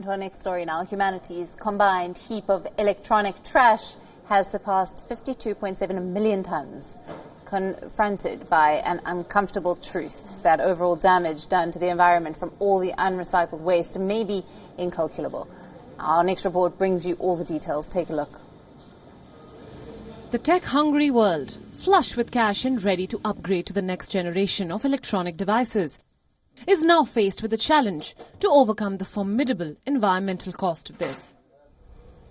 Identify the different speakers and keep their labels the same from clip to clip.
Speaker 1: To our next story now, humanity's combined heap of electronic trash has surpassed 52.7 million tons, confronted by an uncomfortable truth that overall damage done to the environment from all the unrecycled waste may be incalculable. Our next report brings you all the details. Take a look.
Speaker 2: The tech-hungry world, flush with cash and ready to upgrade to the next generation of electronic devices, is now faced with the challenge to overcome the formidable environmental cost of this.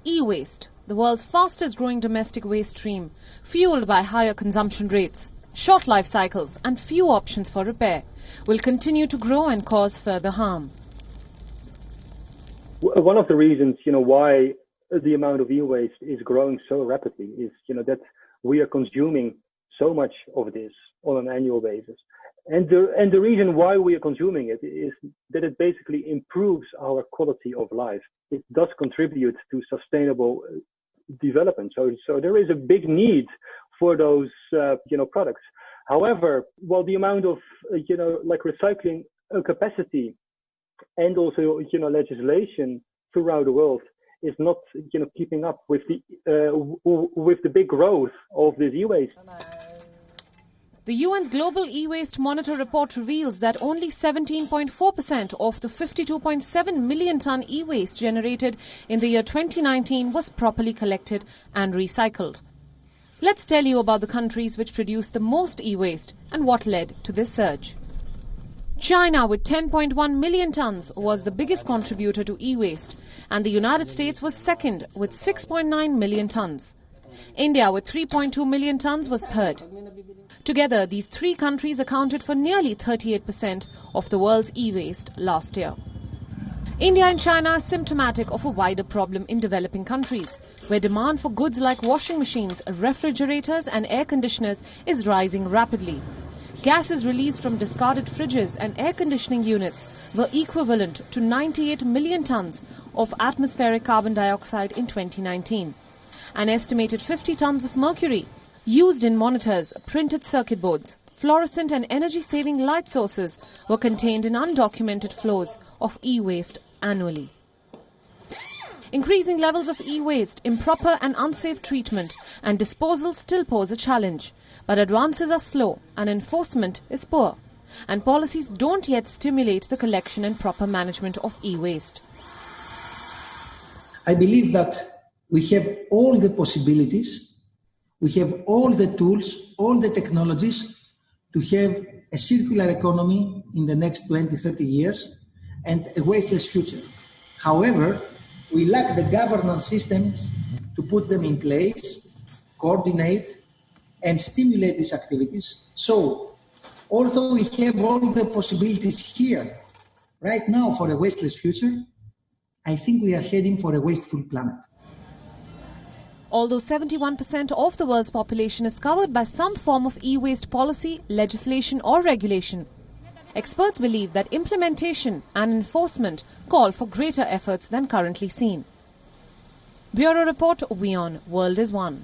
Speaker 2: E-waste, the world's fastest growing domestic waste stream, fueled by higher consumption rates, short life cycles and few options for repair, will continue to grow and cause further harm.
Speaker 3: One of the reasons, why the amount of e-waste is growing so rapidly is, that we are consuming so much of this on an annual basis. And the reason why we are consuming it is that it basically improves our quality of life. It does contribute to sustainable development. So there is a big need for those, products. However, while the amount of, recycling capacity and also, legislation throughout the world is not, keeping up with the big growth of this e-waste.
Speaker 2: The UN's Global E-Waste Monitor report reveals that only 17.4% of the 52.7 million ton e-waste generated in the year 2019 was properly collected and recycled. Let's tell you about the countries which produce the most e-waste and what led to this surge. China, with 10.1 million tons, was the biggest contributor to e-waste, and the United States was second with 6.9 million tons. India, with 3.2 million tons, was third. Together, these three countries accounted for nearly 38% of the world's e-waste last year. India and China are symptomatic of a wider problem in developing countries, where demand for goods like washing machines, refrigerators and air conditioners is rising rapidly. Gases released from discarded fridges and air conditioning units were equivalent to 98 million tons of atmospheric carbon dioxide in 2019. An estimated 50 tons of mercury used in monitors, printed circuit boards, fluorescent and energy-saving light sources were contained in undocumented flows of e-waste annually. Increasing levels of e-waste, improper and unsafe treatment and disposal still pose a challenge. But advances are slow and enforcement is poor. And policies don't yet stimulate the collection and proper management of e-waste.
Speaker 4: I believe that we have all the possibilities, we have all the tools, all the technologies to have a circular economy in the next 20, 30 years and a wasteless future. However, we lack the governance systems to put them in place, coordinate, and stimulate these activities. So, although we have all the possibilities here, right now for a wasteless future, I think we are heading for a wasteful planet.
Speaker 2: Although 71% of the world's population is covered by some form of e-waste policy, legislation or regulation, experts believe that implementation and enforcement call for greater efforts than currently seen. Bureau Report, WION World is One.